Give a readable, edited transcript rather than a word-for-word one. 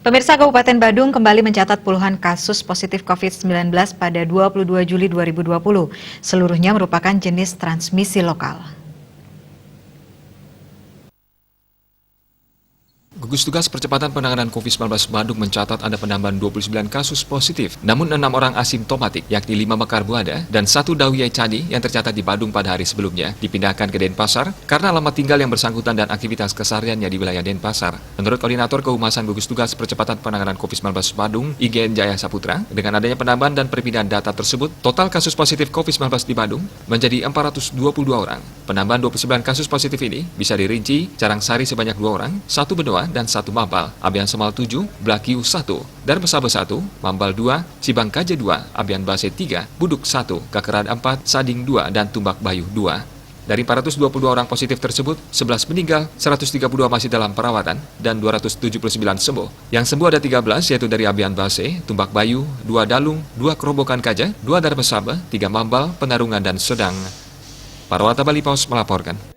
Pemirsa, Kabupaten Badung kembali mencatat puluhan kasus positif COVID-19 pada 22 Juli 2020. Seluruhnya merupakan jenis transmisi lokal. Gugus Tugas Percepatan Penanganan COVID-19 Badung mencatat ada penambahan 29 kasus positif, namun 6 orang asimptomatik, yakni 5 Mekar Buada dan 1 Dawiyai Cadi yang tercatat di Badung pada hari sebelumnya, dipindahkan ke Denpasar karena alamat tinggal yang bersangkutan dan aktivitas kesehariannya di wilayah Denpasar. Menurut Koordinator Kehumasan Gugus Tugas Percepatan Penanganan COVID-19 Badung, IGN Jaya Saputra, dengan adanya penambahan dan perpindahan data tersebut, total kasus positif COVID-19 di Badung menjadi 422 orang. Penambahan 29 kasus positif ini bisa dirinci Carangsari sebanyak 2 orang, 1 Benoa, dan 1 Mambal, Abian Semal 7, Blakiu 1, Darmesaba 1, Mambal 2, Cibangkaja 2, Abian Base 3, Buduk 1, Kakeran 4, Sading 2, dan Tumbak Bayu 2. Dari 422 orang positif tersebut, 11 meninggal, 132 masih dalam perawatan, dan 279 sembuh. Yang sembuh ada 13, yaitu dari Abian Base, Tumbak Bayu, 2 Dalung, 2 Kerobokan Kaja, 2 Darmesaba, 3 Mambal, Penarungan, dan Sedang. Parwata Bali Pos melaporkan.